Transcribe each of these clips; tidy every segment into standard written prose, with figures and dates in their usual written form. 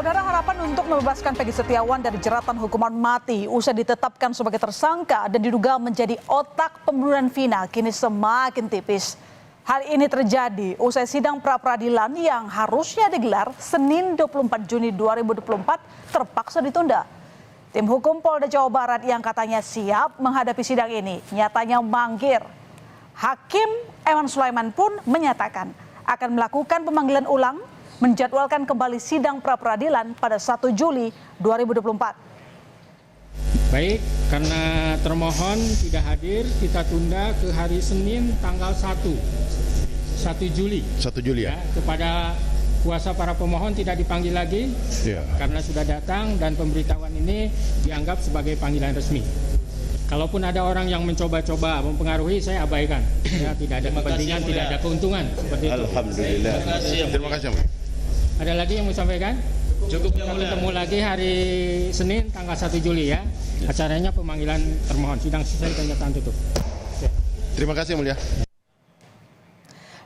Saudara, harapan untuk membebaskan Peggy Setiawan dari jeratan hukuman mati usai ditetapkan sebagai tersangka dan diduga menjadi otak pembunuhan Vina kini semakin tipis. Hal ini terjadi usai sidang pra-peradilan yang harusnya digelar Senin 24 Juni 2024 terpaksa ditunda. Tim hukum Polda Jawa Barat yang katanya siap menghadapi sidang ini nyatanya mangkir. Hakim Ewan Sulaiman pun menyatakan akan melakukan pemanggilan ulang, menjadwalkan kembali sidang pra-peradilan pada 1 Juli 2024. Baik, karena termohon tidak hadir, kita tunda ke hari Senin tanggal 1 Juli. 1 Juli ya? Kepada kuasa para pemohon tidak dipanggil lagi karena sudah datang dan pemberitahuan ini dianggap sebagai panggilan resmi. Kalaupun ada orang yang mencoba-coba mempengaruhi, saya abaikan. Ya, tidak ada kepentingan, tidak ada keuntungan. Seperti itu. Alhamdulillah. Terima kasih. Ada lagi yang mau sampaikan? Cukup, kita ketemu lagi hari Senin tanggal 1 Juli ya. Acaranya pemanggilan termohon, sidang selesai kenyataan tutup. Ya. Terima kasih Mulia.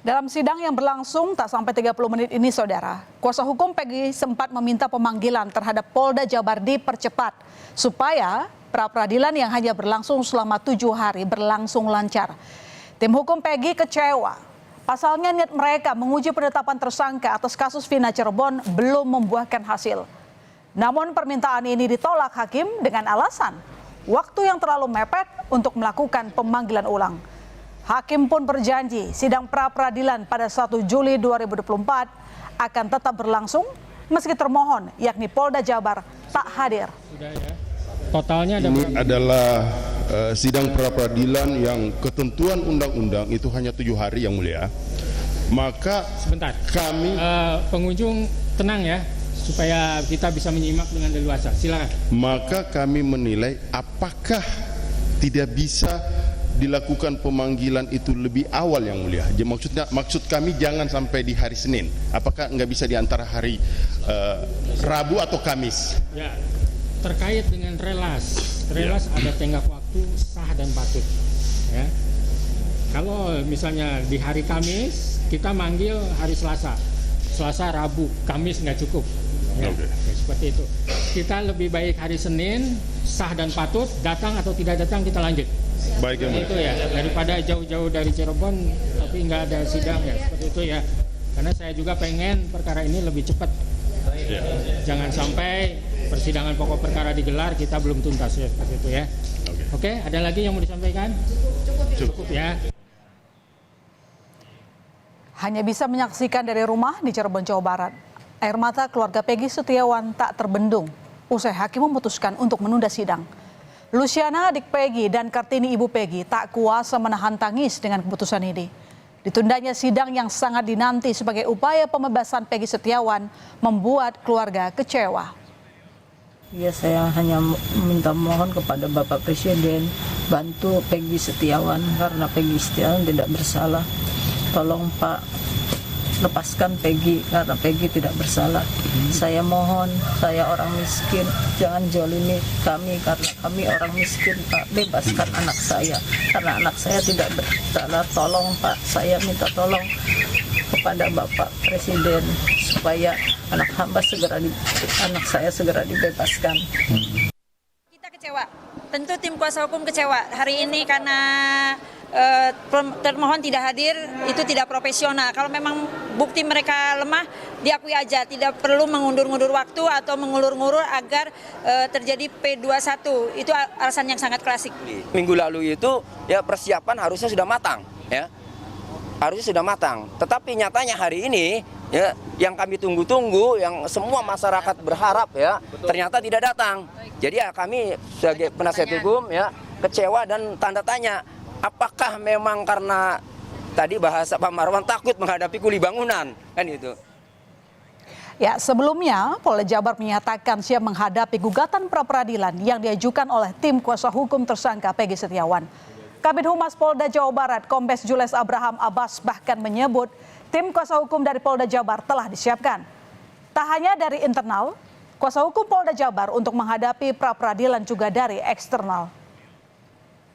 Dalam sidang yang berlangsung tak sampai 30 menit ini, saudara, kuasa hukum Peggy sempat meminta pemanggilan terhadap Polda Jabar dipercepat supaya pra-peradilan yang hanya berlangsung selama 7 hari berlangsung lancar. Tim hukum Peggy kecewa. Pasalnya niat mereka menguji penetapan tersangka atas kasus Vina Cirebon belum membuahkan hasil. Namun permintaan ini ditolak hakim dengan alasan waktu yang terlalu mepet untuk melakukan pemanggilan ulang. Hakim pun berjanji sidang pra-peradilan pada 1 Juli 2024 akan tetap berlangsung meski termohon yakni Polda Jabar tak hadir. Sudah ya. Totalnya ada Ini adalah sidang pra-peradilan yang ketentuan undang-undang itu hanya 7 hari yang mulia. Maka sebentar. Kami pengunjung tenang ya supaya kita bisa menyimak dengan leluasa. Silakan. Maka kami menilai apakah tidak bisa dilakukan pemanggilan itu lebih awal yang mulia. Maksud kami jangan sampai di hari Senin. Apakah nggak bisa di antara hari Rabu atau Kamis? Ya. Terkait dengan relas ada tenggat waktu sah dan patut. Ya. Kalau misalnya di hari Kamis kita manggil hari Selasa, Rabu, Kamis nggak cukup. Ya. Ya, seperti itu. Kita lebih baik hari Senin sah dan patut, datang atau tidak datang kita lanjut. Baik ya. Itu ya daripada jauh-jauh dari Cirebon tapi nggak ada sidang ya seperti itu ya. Karena saya juga pengen perkara ini lebih cepat. Ya. Jangan sampai persidangan pokok perkara digelar kita belum tuntas ya seperti itu ya. Oke, ada lagi yang mau disampaikan? Cukup ya. Hanya bisa menyaksikan dari rumah di Cirebon, Jawa Barat. Air mata keluarga Peggy Setiawan tak terbendung usai hakim memutuskan untuk menunda sidang. Luciana, adik Peggy, dan Kartini, ibu Peggy, tak kuasa menahan tangis dengan keputusan ini. Ditundanya sidang yang sangat dinanti sebagai upaya pembebasan Peggy Setiawan membuat keluarga kecewa. Ya, saya hanya minta mohon kepada Bapak Presiden bantu Peggy Setiawan karena Peggy Setiawan tidak bersalah. Tolong Pak, lepaskan Peggy karena Peggy tidak bersalah. Saya mohon, saya orang miskin, jangan jolimi kami karena kami orang miskin Pak. Bebaskan anak saya karena anak saya tidak bersalah. Tolong Pak, saya minta tolong kepada Bapak Presiden supaya anak saya segera dibebaskan. Kita kecewa, tentu tim kuasa hukum kecewa hari ini karena termohon tidak hadir, itu tidak profesional. Kalau memang bukti mereka lemah, diakui aja, tidak perlu mengundur-undur waktu atau mengulur-ngulur agar terjadi P21. Itu alasan yang sangat klasik. Minggu lalu itu ya persiapan harusnya sudah matang, ya. Harusnya sudah matang. Tetapi nyatanya hari ini ya yang kami tunggu-tunggu, yang semua masyarakat berharap ya, ternyata tidak datang. Jadi ya kami sebagai penasihat hukum ya kecewa dan tanda tanya. Apakah memang karena tadi bahasa Pak Marwan takut menghadapi kuli bangunan, kan itu? Ya, sebelumnya Polda Jabar menyatakan siap menghadapi gugatan pra-peradilan yang diajukan oleh tim kuasa hukum tersangka Peggy Setiawan. Kabid Humas Polda Jawa Barat, Kombes Jules Abraham Abbas bahkan menyebut tim kuasa hukum dari Polda Jabar telah disiapkan. Tak hanya dari internal, kuasa hukum Polda Jabar untuk menghadapi pra-peradilan juga dari eksternal.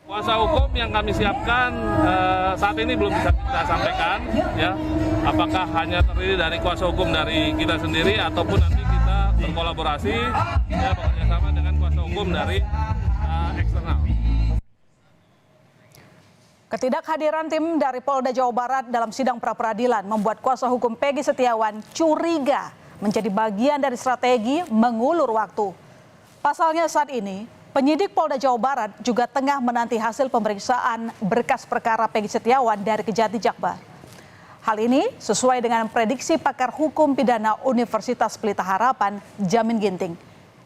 Kuasa hukum yang kami siapkan saat ini belum bisa kita sampaikan, ya. Apakah hanya terdiri dari kuasa hukum dari kita sendiri ataupun nanti kita berkolaborasi, ya bekerjasama dengan kuasa hukum dari eksternal. Ketidakhadiran tim dari Polda Jawa Barat dalam sidang pra-peradilan membuat kuasa hukum Peggy Setiawan curiga menjadi bagian dari strategi mengulur waktu. Pasalnya saat ini, penyidik Polda Jawa Barat juga tengah menanti hasil pemeriksaan berkas perkara Peggy Setiawan dari Kejati Jakbar. Hal ini sesuai dengan prediksi pakar hukum pidana Universitas Pelita Harapan, Jamin Ginting.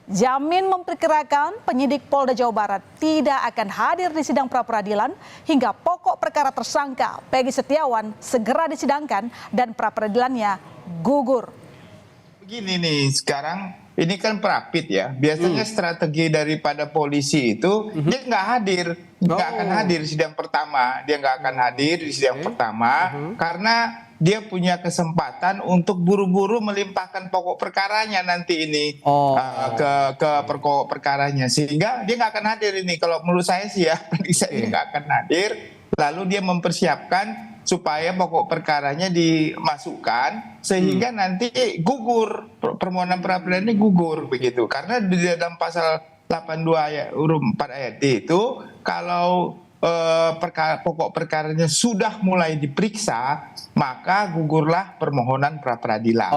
Jamin memperkirakan penyidik Polda Jawa Barat tidak akan hadir di sidang pra-peradilan hingga pokok perkara tersangka Peggy Setiawan segera disidangkan dan pra-peradilannya gugur. Begini nih, sekarang ini kan Prapit ya. Biasanya strategi daripada polisi itu dia nggak hadir, nggak akan hadir di sidang pertama. Dia nggak akan hadir di sidang pertama karena dia punya kesempatan untuk buru-buru melimpahkan pokok perkaranya nanti ini ke pokok perkaranya, sehingga dia nggak akan hadir ini. Kalau menurut saya sih ya, saya nggak akan hadir. Lalu dia mempersiapkan supaya pokok perkaranya dimasukkan sehingga nanti gugur, permohonan pra-peradilan ini gugur begitu. Karena di dalam pasal 82 ayat huruf 4 ayat D itu kalau pokok perkaranya sudah mulai diperiksa, maka gugurlah permohonan pra-peradilan.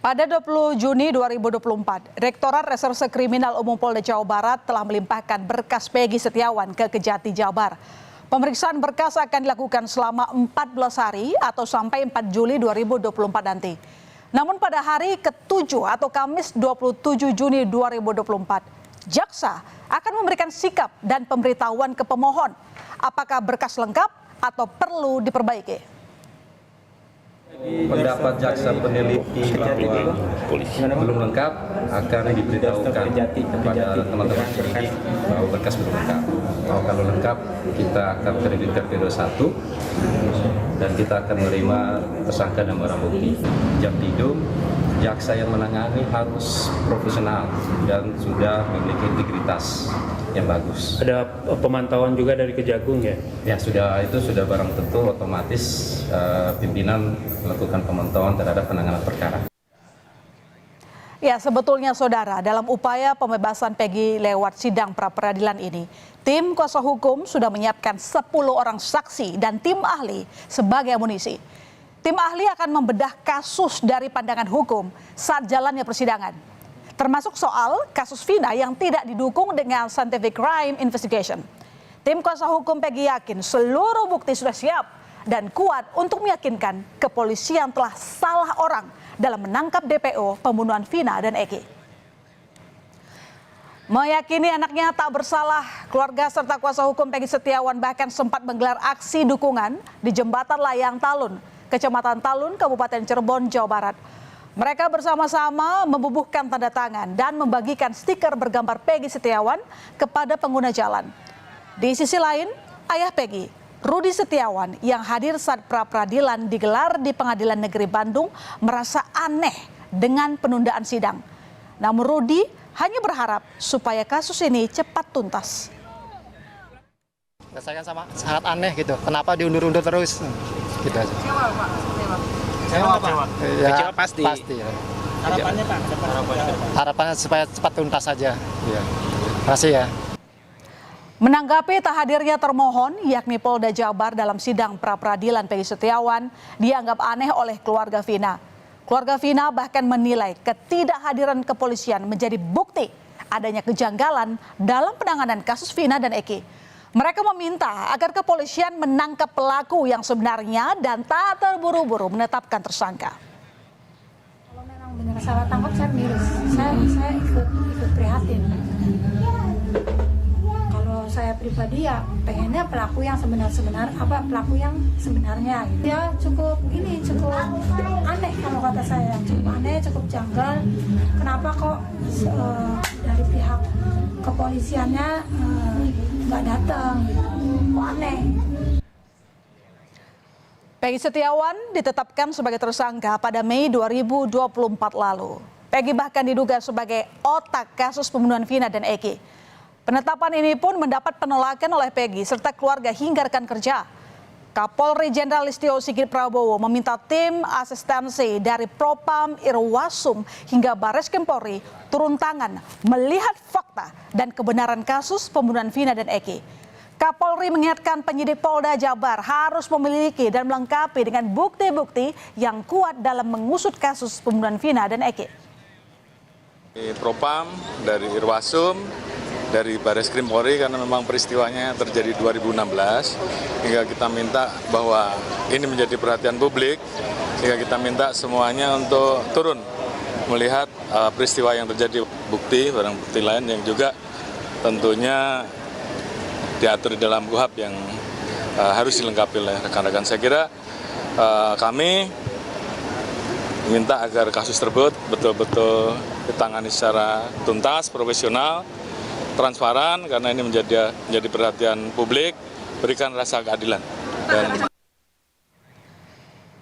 Pada 20 Juni 2024, Rektorat Reserse Kriminal Umum Polda Jawa Barat telah melimpahkan berkas Peggy Setiawan ke Kejati Jakbar. Pemeriksaan berkas akan dilakukan selama 14 hari atau sampai 4 Juli 2024 nanti. Namun pada hari ke-7 atau Kamis 27 Juni 2024, jaksa akan memberikan sikap dan pemberitahuan ke pemohon apakah berkas lengkap atau perlu diperbaiki. Pendapat jaksa peneliti bahwa belum lengkap akan diberitahukan kepada teman-teman penyidik bahwa berkas belum lengkap. Kalau lengkap, kita akan terbitkan P21 dan kita akan menerima tersangka dan barang bukti. Jampidum, jaksa yang menangani harus profesional dan sudah memiliki integritas yang bagus. Ada pemantauan juga dari Kejagung ya? Ya itu sudah barang tentu otomatis pimpinan melakukan pemantauan terhadap penanganan perkara. Ya, sebetulnya saudara, dalam upaya pembebasan Peggy lewat sidang pra-peradilan ini, tim kuasa hukum sudah menyiapkan 10 orang saksi dan tim ahli sebagai amunisi. Tim ahli akan membedah kasus dari pandangan hukum saat jalannya persidangan, termasuk soal kasus Vina yang tidak didukung dengan scientific crime investigation. Tim kuasa hukum Peggy yakin seluruh bukti sudah siap dan kuat untuk meyakinkan kepolisian telah salah orang dalam menangkap DPO pembunuhan Vina dan Eki. Meyakini anaknya tak bersalah, keluarga serta kuasa hukum Peggy Setiawan bahkan sempat menggelar aksi dukungan di Jembatan Layang Talun, Kecamatan Talun, Kabupaten Cirebon, Jawa Barat. Mereka bersama-sama membubuhkan tanda tangan dan membagikan stiker bergambar Peggy Setiawan kepada pengguna jalan. Di sisi lain, ayah Peggy, Rudi Setiawan, yang hadir saat pra-peradilan digelar di Pengadilan Negeri Bandung, merasa aneh dengan penundaan sidang. Namun Rudi hanya berharap supaya kasus ini cepat tuntas. Saya kan sangat aneh gitu, kenapa diundur-undur terus? Gitu aja. Kecewa, ya, kecewa pasti. Ya. Harapannya Pak? Harapannya supaya cepat tuntas saja. Ya. Terima kasih ya. Menanggapi tak hadirnya termohon, yakni Polda Jabar dalam sidang pra-peradilan Peggy Setiawan, dianggap aneh oleh keluarga Vina. Keluarga Vina bahkan menilai ketidakhadiran kepolisian menjadi bukti adanya kejanggalan dalam penanganan kasus Vina dan Eki. Mereka meminta agar kepolisian menangkap pelaku yang sebenarnya dan tak terburu-buru menetapkan tersangka. Kalau memang benar salah tangkap, saya miris. Saya ikut prihatin. Kalau saya pribadi ya pengennya pelaku yang pelaku yang sebenarnya. Gitu. Ya cukup aneh kalau kata saya, cukup aneh, cukup janggal. Kenapa kok dari pihak kepolisiannya nggak datang? Gitu. Kok aneh? Peggy Setiawan ditetapkan sebagai tersangka pada Mei 2024 lalu. Peggy bahkan diduga sebagai otak kasus pembunuhan Vina dan Eki. Penetapan ini pun mendapat penolakan oleh Peggy serta keluarga hingga rekan kerja. Kapolri Jenderal Listio Sigit Prabowo meminta tim asistensi dari Propam Irwasum hingga Bareskrim Polri turun tangan melihat fakta dan kebenaran kasus pembunuhan Vina dan Eki. Kapolri mengingatkan penyidik Polda Jabar harus memiliki dan melengkapi dengan bukti-bukti yang kuat dalam mengusut kasus pembunuhan Vina dan Eki. Propam, dari Irwasum, dari Bareskrim Polri karena memang peristiwanya terjadi 2016 hingga kita minta bahwa ini menjadi perhatian publik sehingga kita minta semuanya untuk turun melihat peristiwa yang terjadi, bukti, barang bukti lain yang juga tentunya diatur di dalam KUHP yang harus dilengkapi oleh rekan-rekan. Saya kira kami minta agar kasus tersebut betul-betul ditangani secara tuntas, profesional, transparan, karena ini menjadi perhatian publik, berikan rasa keadilan.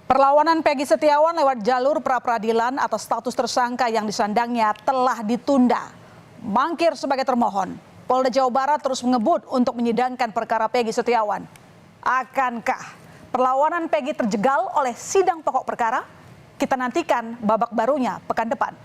Perlawanan Peggy Setiawan lewat jalur pra-peradilan atas status tersangka yang disandangnya telah ditunda. Mangkir sebagai termohon, Polda Jawa Barat terus mengebut untuk menyidangkan perkara Peggy Setiawan. Akankah perlawanan Peggy terjegal oleh sidang pokok perkara? Kita nantikan babak barunya pekan depan.